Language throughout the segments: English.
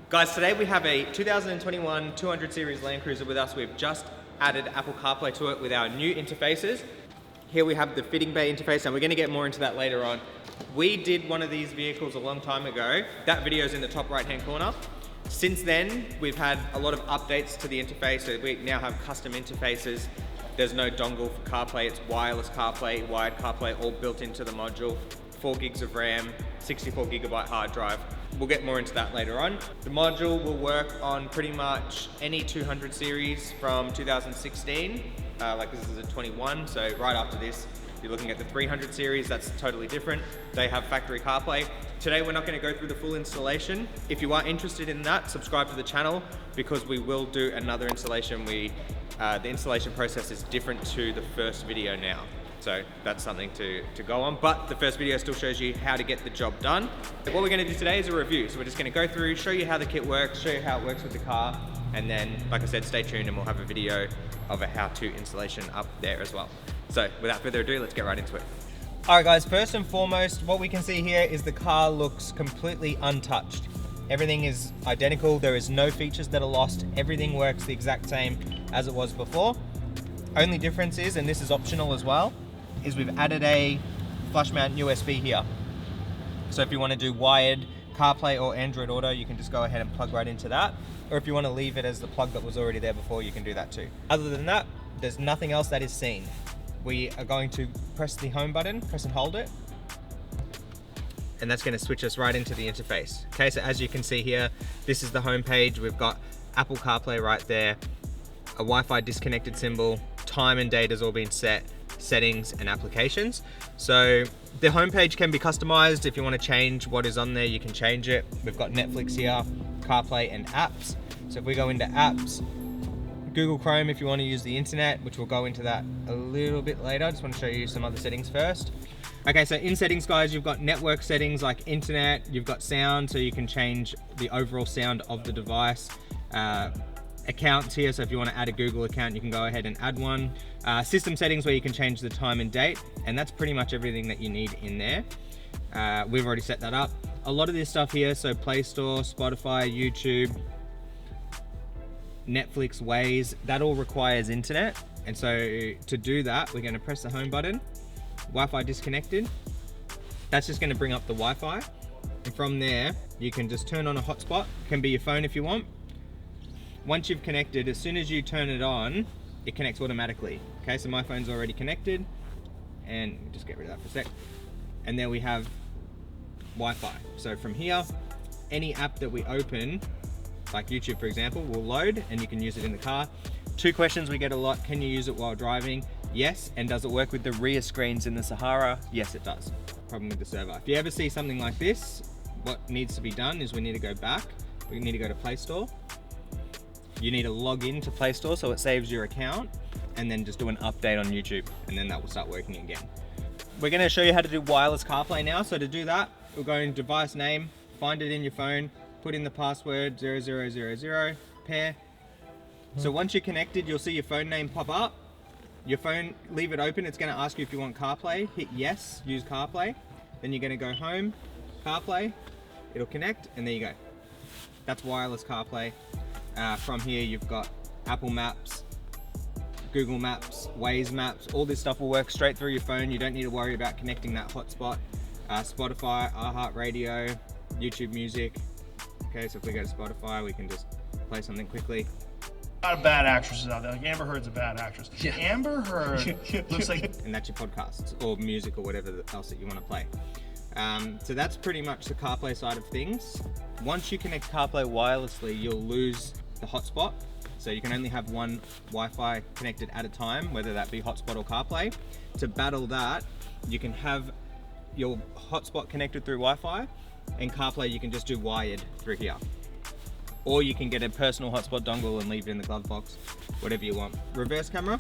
Guys, today we have a 2021 200 series Land Cruiser with us. We've just added Apple CarPlay to it with our new interfaces. Here we have the fitting bay interface, and we're going to get more into that later on. We did one of these vehicles a long time ago. That video is in the top right hand corner. Since then, we've had a lot of updates to the interface. So we now have custom interfaces. There's no dongle for CarPlay, it's wireless CarPlay, wired CarPlay, all built into the module. 4 gigs of RAM, 64 gigabyte hard drive. We'll get more into that later on. The module will work on pretty much any 200 series from 2016. Like this is a 21, so right after this, you're looking at the 300 series, that's totally different. They have factory CarPlay. Today we're not going to go through the full installation. If you are interested in that, subscribe to the channel because we will do another installation. The installation process is different to the first video now. So that's something to go on, but the first video still shows you how to get the job done. What we're going to do today is a review. So we're just going to go through, show you how the kit works, show you how it works with the car, and then, like I said, stay tuned and we'll have a video of a how-to installation up there as well. So without further ado, let's get right into it. All right guys, first and foremost, what we can see here is the car looks completely untouched. Everything is identical. There is no features that are lost. Everything works the exact same as it was before. Only difference is, and this is optional as well, is we've added a flush mount USB here. So if you want to do wired CarPlay or Android Auto, you can just go ahead and plug right into that. Or if you want to leave it as the plug that was already there before, you can do that too. Other than that, there's nothing else that is seen. We are going to press the home button, press and hold it, and that's going to switch us right into the interface. Okay, so as you can see here, this is the home page. We've got Apple CarPlay right there, a Wi-Fi disconnected symbol, time and date has all been set, settings and applications. So the homepage can be customized. If you want to change what is on there, you can change it. We've got Netflix here, CarPlay and apps. So if we go into apps, Google Chrome if you want to use the internet, which we'll go into that a little bit later. I just want to show you some other settings first. Okay, so in settings guys, you've got network settings like internet, you've got sound, so you can change the overall sound of the device. Accounts here, so if you want to add a Google account, you can go ahead and add one. System settings where you can change the time and date, and that's pretty much everything that you need in there. We've already set that up. A lot of this stuff here, so Play Store, Spotify, YouTube, Netflix, Waze, that all requires internet. And so to do that, we're going to press the home button, Wi-Fi disconnected. That's just going to bring up the Wi-Fi. And from there, you can just turn on a hotspot. It can be your phone if you want. Once you've connected, as soon as you turn it on, it connects automatically. Okay, so my phone's already connected, and just get rid of that for a sec. And there we have Wi-Fi. So from here, any app that we open, like YouTube for example, will load and you can use it in the car. 2 questions we get a lot: can you use it while driving? Yes. And does it work with the rear screens in the Sahara? Yes, it does. Problem with the server. If you ever see something like this, what needs to be done is we need to go back. We need to go to Play Store. You need to log in to Play Store so it saves your account, and then just do an update on YouTube, and then that will start working again. We're going to show you how to do wireless CarPlay now. So to do that, we'll go in device name, find it in your phone, put in the password 0000 pair. So once you're connected, you'll see your phone name pop up. Your phone, leave it open. It's going to ask you if you want CarPlay. Hit yes, use CarPlay. Then you're going to go home, CarPlay. It'll connect, and there you go. That's wireless CarPlay. From here, you've got Apple Maps, Google Maps, Waze Maps. All this stuff will work straight through your phone. You don't need to worry about connecting that hotspot. Spotify, iHeartRadio, YouTube Music. Okay, so if we go to Spotify, we can just play something quickly. A lot of bad actresses out there. Like Amber Heard's a bad actress. Yeah. Amber Heard looks like... And that's your podcasts or music or whatever else that you want to play. So that's pretty much the CarPlay side of things. Once you connect CarPlay wirelessly, you'll lose the hotspot. So you can only have one Wi-Fi connected at a time, whether that be hotspot or CarPlay. To battle that, you can have your hotspot connected through Wi-Fi, and CarPlay you can just do wired through here. Or you can get a personal hotspot dongle and leave it in the glove box, whatever you want. Reverse camera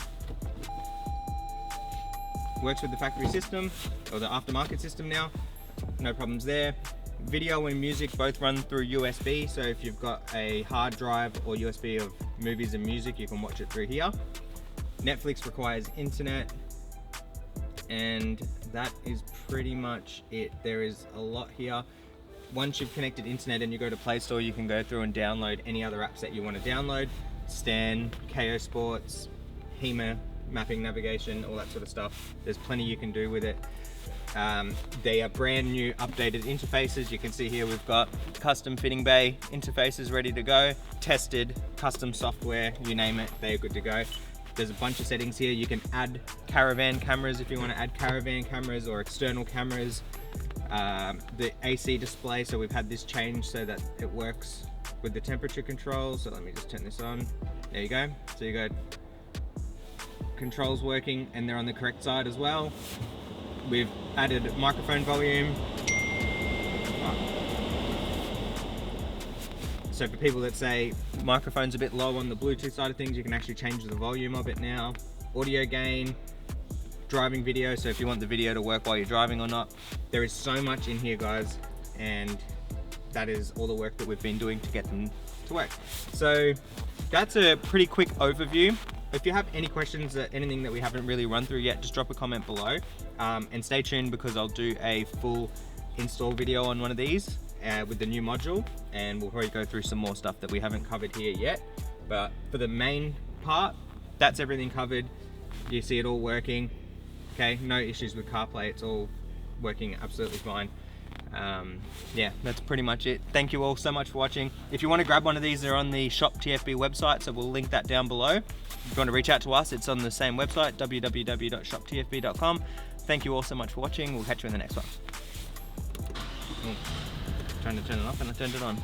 works with the factory system or the aftermarket system now. No problems there. Video and music both run through USB, so if you've got a hard drive or USB of movies and music, you can watch it through here. Netflix requires internet, and that is pretty much it. There is a lot here. once you've connected internet and you go to Play Store, you can go through and download any other apps that you want to download. Stan, KO Sports, HEMA, mapping, navigation, all that sort of stuff. There's plenty you can do with it. They are brand new updated interfaces. You can see here we've got custom fitting bay interfaces ready to go, tested, custom software, you name it, they're good to go. There's a bunch of settings here. You can add caravan cameras if you want to add caravan cameras or external cameras. The AC display, so we've had this changed so that it works with the temperature control. So let me just turn this on. There you go. So you got controls working and they're on the correct side as well. We've added microphone volume. So for people that say microphone's a bit low on the Bluetooth side of things, you can actually change the volume of it now. Audio gain, driving video, so if you want the video to work while you're driving or not. There is so much in here, guys, and that is all the work that we've been doing to get them to work. So that's a pretty quick overview. If you have any questions, anything that we haven't really run through yet, just drop a comment below. And stay tuned because I'll do a full install video on one of these with the new module, and we'll probably go through some more stuff that we haven't covered here yet. But for the main part, that's everything covered. You see it all working. Okay, no issues with CarPlay, it's all working absolutely fine. Yeah, that's pretty much it. Thank you all so much for watching. If you want to grab one of these, they're on the Shop TFB website, so we'll link that down below. If you want to reach out to us, it's on the same website, www.shoptfb.com. Thank you all so much for watching. We'll catch you in the next one. Trying to turn it off and I turned it on.